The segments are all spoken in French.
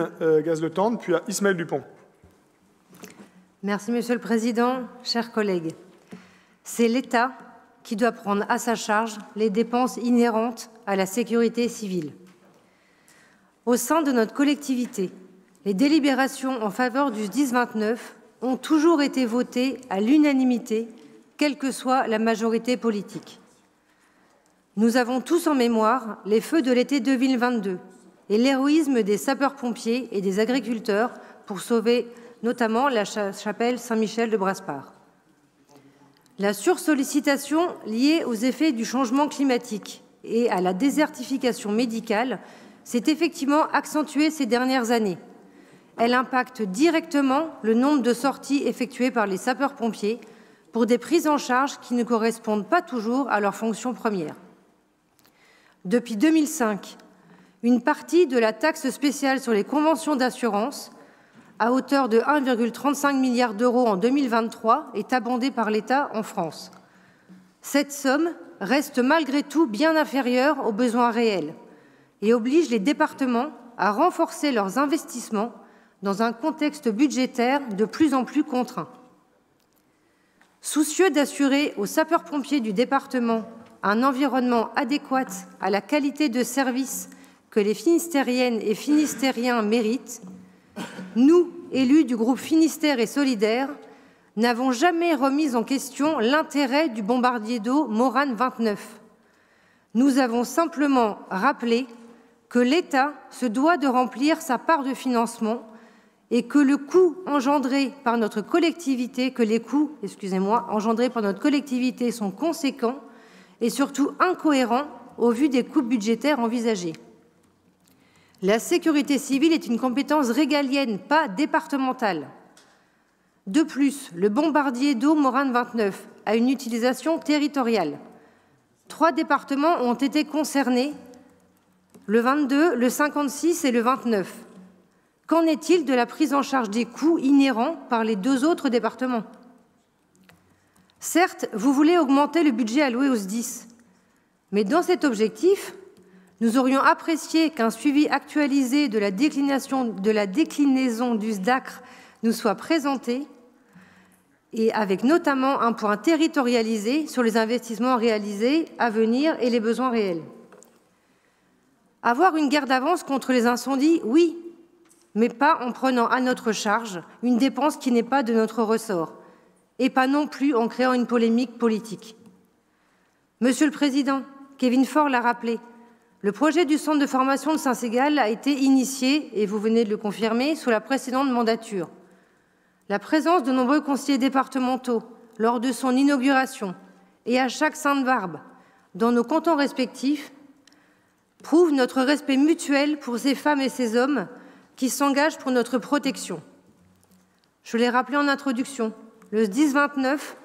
Christine Gazletendre, puis à Ismaël Dupont. Merci, Monsieur le Président. Chers collègues, c'est l'État qui doit prendre à sa charge les dépenses inhérentes à la sécurité civile. Au sein de notre collectivité, les délibérations en faveur du SDIS 29 ont toujours été votées à l'unanimité, quelle que soit la majorité politique. Nous avons tous en mémoire les feux de l'été 2022 et l'héroïsme des sapeurs-pompiers et des agriculteurs pour sauver notamment la chapelle Saint-Michel de Brasparts. La sursollicitation liée aux effets du changement climatique et à la désertification médicale s'est effectivement accentuée ces dernières années. Elle impacte directement le nombre de sorties effectuées par les sapeurs-pompiers pour des prises en charge qui ne correspondent pas toujours à leur fonction première. Depuis 2005, une partie de la taxe spéciale sur les conventions d'assurance, à hauteur de 1,35 milliard d'euros en 2023, est abondée par l'État en France. Cette somme reste malgré tout bien inférieure aux besoins réels et oblige les départements à renforcer leurs investissements dans un contexte budgétaire de plus en plus contraint. Soucieux d'assurer aux sapeurs-pompiers du département un environnement adéquat à la qualité de service que les Finistériennes et Finistériens méritent, nous, élus du groupe Finistère et Solidaires, n'avons jamais remis en question l'intérêt du bombardier d'eau Morane 29. Nous avons simplement rappelé que l'État se doit de remplir sa part de financement et que le coût engendré par notre collectivité, engendrés par notre collectivité sont conséquents et surtout incohérents au vu des coupes budgétaires envisagées. La sécurité civile est une compétence régalienne, pas départementale. De plus, le bombardier d'eau Morane 29 a une utilisation territoriale. 3 départements ont été concernés, le 22, le 56 et le 29. Qu'en est-il de la prise en charge des coûts inhérents par les 2 autres départements? Certes, vous voulez augmenter le budget alloué au SDIS, mais dans cet objectif, nous aurions apprécié qu'un suivi actualisé de la déclinaison du SDACR nous soit présenté, et avec notamment un point territorialisé sur les investissements réalisés à venir et les besoins réels. Avoir une guerre d'avance contre les incendies, oui, mais pas en prenant à notre charge une dépense qui n'est pas de notre ressort, et pas non plus en créant une polémique politique. Monsieur le Président, Kevin Faure l'a rappelé, le projet du centre de formation de Saint-Ségal a été initié, et vous venez de le confirmer, sous la précédente mandature. La présence de nombreux conseillers départementaux lors de son inauguration et à chaque Sainte-Barbe dans nos cantons respectifs prouve notre respect mutuel pour ces femmes et ces hommes qui s'engagent pour notre protection. Je l'ai rappelé en introduction, le SDIS 29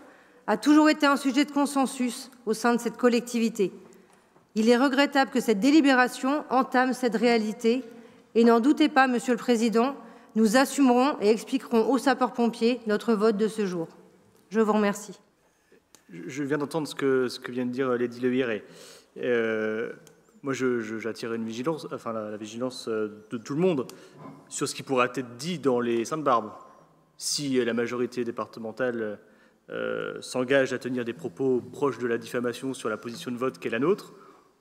a toujours été un sujet de consensus au sein de cette collectivité. Il est regrettable que cette délibération entame cette réalité et n'en doutez pas, Monsieur le Président, nous assumerons et expliquerons aux sapeurs-pompiers notre vote de ce jour. Je vous remercie. Je viens d'entendre ce que vient de dire Lady Le Hiré. Moi, j'attire une vigilance, enfin la vigilance de tout le monde sur ce qui pourrait être dit dans les Sainte-Barbe. Si la majorité départementale s'engage à tenir des propos proches de la diffamation sur la position de vote qu'est la nôtre,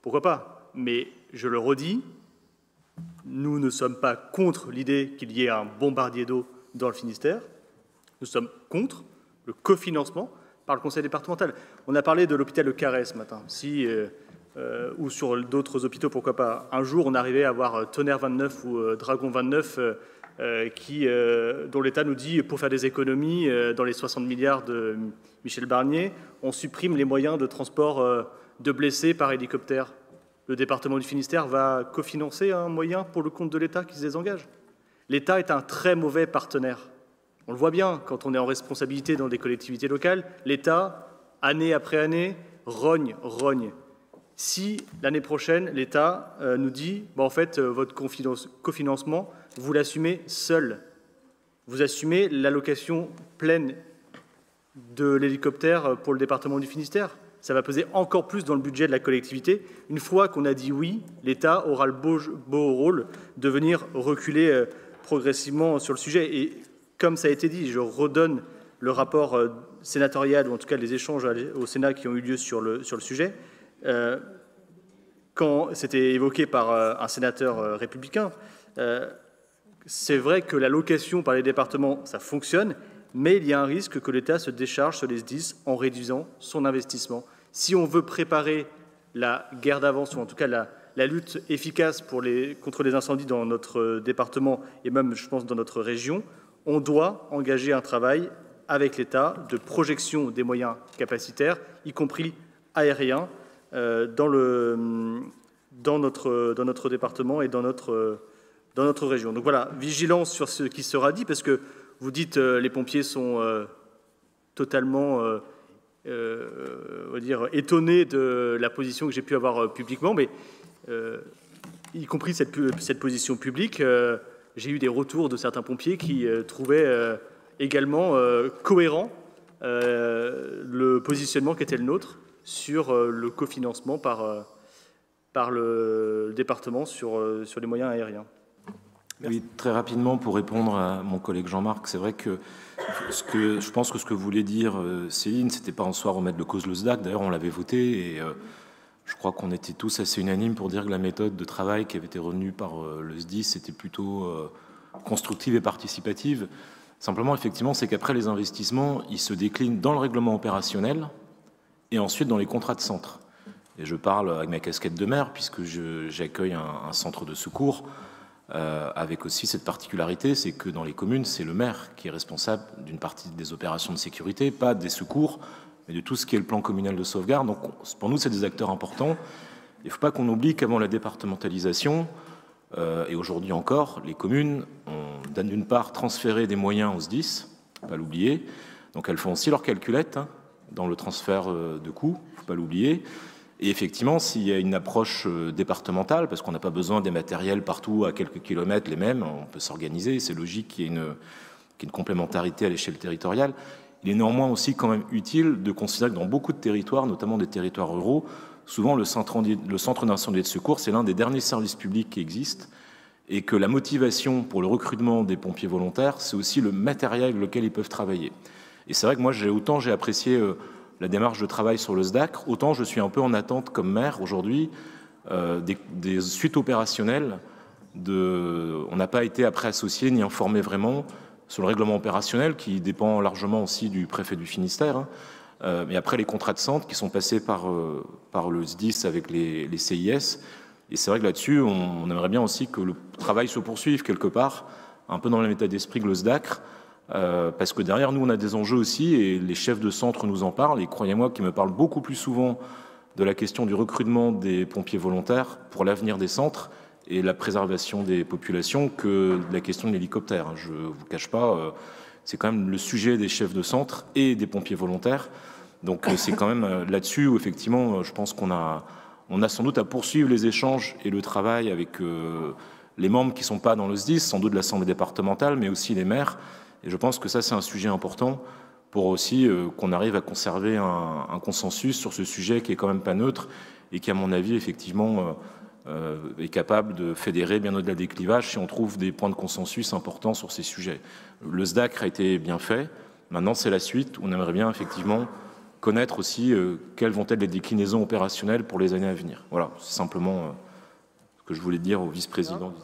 pourquoi pas? Mais je le redis, nous ne sommes pas contre l'idée qu'il y ait un bombardier d'eau dans le Finistère. Nous sommes contre le cofinancement par le conseil départemental. On a parlé de l'hôpital de Carhaix ce matin. Ou sur d'autres hôpitaux, pourquoi pas. Un jour, on arrivait à avoir Tonnerre 29 ou Dragon 29 dont l'État nous dit, pour faire des économies dans les 60 milliards de Michel Barnier, on supprime les moyens de transport de blessés par hélicoptère. Le département du Finistère va cofinancer un moyen pour le compte de l'État qui se désengage. L'État est un très mauvais partenaire. On le voit bien quand on est en responsabilité dans des collectivités locales. L'État, année après année, rogne. Si l'année prochaine, l'État nous dit en fait, votre cofinancement, vous l'assumez seul. Vous assumez l'allocation pleine de l'hélicoptère pour le département du Finistère. ça va peser encore plus dans le budget de la collectivité. Une fois qu'on a dit oui, l'État aura le beau rôle de venir reculer progressivement sur le sujet. Et comme ça a été dit, je redonne le rapport sénatorial, ou en tout cas les échanges au Sénat qui ont eu lieu sur le sujet. Quand c'était évoqué par un sénateur républicain, c'est vrai que la location par les départements, ça fonctionne, mais il y a un risque que l'État se décharge sur les SDIS en réduisant son investissement. Si on veut préparer la guerre d'avance, ou en tout cas la lutte efficace contre les incendies dans notre département et même, je pense, dans notre région, on doit engager un travail avec l'État de projection des moyens capacitaires, y compris aériens, dans notre département et dans notre région. Donc voilà, vigilance sur ce qui sera dit, parce que vous dites les pompiers sont totalement on va dire, étonnés de la position que j'ai pu avoir publiquement, mais y compris cette position publique, j'ai eu des retours de certains pompiers qui trouvaient également cohérent le positionnement qui était le nôtre sur le cofinancement par le département sur les moyens aériens. Merci. Oui, très rapidement, pour répondre à mon collègue Jean-Marc, c'est vrai que je pense que ce que voulait dire Céline, c'était pas en soi remettre de cause le SDAC. D'ailleurs, on l'avait voté et je crois qu'on était tous assez unanimes pour dire que la méthode de travail qui avait été retenue par le SDIS était plutôt constructive et participative. Simplement, effectivement, c'est qu'après les investissements, ils se déclinent dans le règlement opérationnel et ensuite dans les contrats de centre. Et je parle avec ma casquette de maire, puisque j'accueille un centre de secours, avec aussi cette particularité, c'est que dans les communes, c'est le maire qui est responsable d'une partie des opérations de sécurité, pas des secours, mais de tout ce qui est le plan communal de sauvegarde. Donc pour nous, c'est des acteurs importants. Il ne faut pas qu'on oublie qu'avant la départementalisation, et aujourd'hui encore, les communes ont d'une part transféré des moyens aux SDIS, il ne faut pas l'oublier. Donc elles font aussi leur calculette dans le transfert de coûts, il ne faut pas l'oublier. Et effectivement, s'il y a une approche départementale, parce qu'on n'a pas besoin des matériels partout à quelques kilomètres les mêmes, on peut s'organiser, c'est logique qu'il y ait une complémentarité à l'échelle territoriale. Il est néanmoins aussi quand même utile de considérer que dans beaucoup de territoires, notamment des territoires ruraux, souvent le centre d'incendie et de secours, c'est l'un des derniers services publics qui existent, et que la motivation pour le recrutement des pompiers volontaires, c'est aussi le matériel avec lequel ils peuvent travailler. Et c'est vrai que moi, autant j'ai apprécié la démarche de travail sur le SDAC, autant je suis un peu en attente comme maire aujourd'hui des suites opérationnelles. On n'a pas été après associé ni informé vraiment sur le règlement opérationnel qui dépend largement aussi du préfet du Finistère. Mais après les contrats de centre qui sont passés par le SDIS avec les CIS. Et c'est vrai que là-dessus, on aimerait bien aussi que le travail se poursuive quelque part, un peu dans le même état d'esprit que le SDAC. Parce que derrière nous, on a des enjeux aussi, et les chefs de centre nous en parlent, et croyez-moi qu'ils me parlent beaucoup plus souvent de la question du recrutement des pompiers volontaires pour l'avenir des centres et la préservation des populations que de la question de l'hélicoptère. Je ne vous cache pas, c'est quand même le sujet des chefs de centre et des pompiers volontaires. Donc c'est quand même là-dessus où effectivement, je pense qu'on a sans doute à poursuivre les échanges et le travail avec les membres qui ne sont pas dans le SDIS, sans doute l'Assemblée départementale, mais aussi les maires. Et je pense que ça, c'est un sujet important pour aussi qu'on arrive à conserver un consensus sur ce sujet qui est quand même pas neutre et qui, à mon avis, effectivement, est capable de fédérer bien au-delà des clivages si on trouve des points de consensus importants sur ces sujets. Le SDAC a été bien fait. Maintenant, c'est la suite. On aimerait bien, effectivement, connaître aussi quelles vont être les déclinaisons opérationnelles pour les années à venir. Voilà, c'est simplement ce que je voulais dire au vice-président.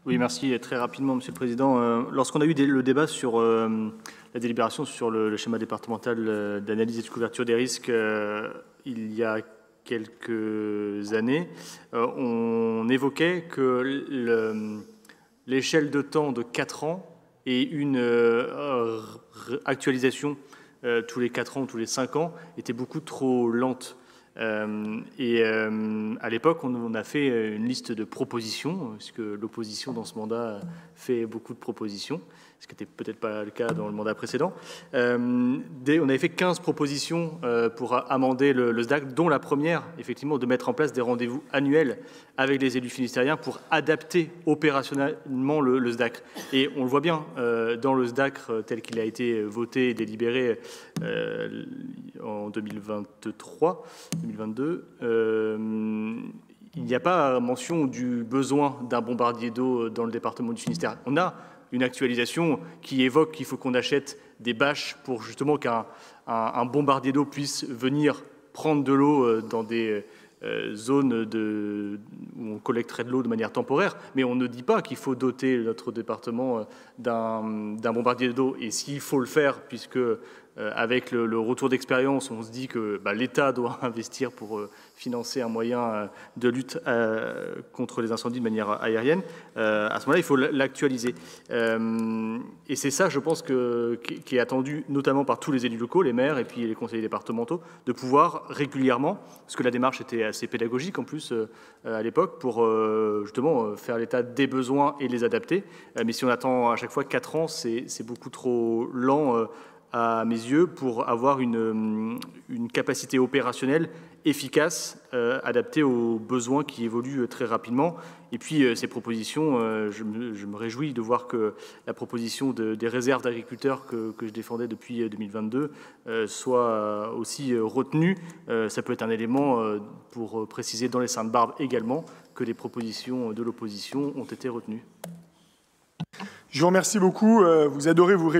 Oui, merci. Très rapidement, Monsieur le Président. Lorsqu'on a eu le débat sur la délibération sur le schéma départemental d'analyse et de couverture des risques il y a quelques années, on évoquait que l'échelle de temps de 4 ans et une actualisation tous les 4 ans ou tous les 5 ans était beaucoup trop lente. À l'époque, on a fait une liste de propositions, puisque l'opposition dans ce mandat fait beaucoup de propositions, ce qui n'était peut-être pas le cas dans le mandat précédent. On avait fait 15 propositions pour amender le SDAC, dont la première, effectivement, de mettre en place des rendez-vous annuels avec les élus finistériens pour adapter opérationnellement le SDAC. Et on le voit bien, dans le SDAC tel qu'il a été voté et délibéré en 2023, 2022, il n'y a pas mention du besoin d'un bombardier d'eau dans le département du Finistère. On a une actualisation qui évoque qu'il faut qu'on achète des bâches pour justement qu'un bombardier d'eau puisse venir prendre de l'eau dans des zones où on collecterait de l'eau de manière temporaire, mais on ne dit pas qu'il faut doter notre département d'un bombardier d'eau. Et s'il faut le faire, puisque avec le retour d'expérience, on se dit que l'État doit investir pour financer un moyen de lutte contre les incendies de manière aérienne, à ce moment-là, il faut l'actualiser. Et c'est ça, je pense, qui est attendu notamment par tous les élus locaux, les maires et puis les conseillers départementaux, de pouvoir régulièrement, parce que la démarche était assez pédagogique en plus à l'époque, pour justement faire l'état des besoins et les adapter. Mais si on attend à chaque fois 4 ans, c'est beaucoup trop lent à mes yeux, pour avoir une capacité opérationnelle efficace, adaptée aux besoins qui évoluent très rapidement. Et puis ces propositions, je me réjouis de voir que la proposition des réserves d'agriculteurs que je défendais depuis 2022 soit aussi retenue. Ça peut être un élément pour préciser dans les Saintes-Barbes également que les propositions de l'opposition ont été retenues. Je vous remercie beaucoup. Vous adorez vous réunir.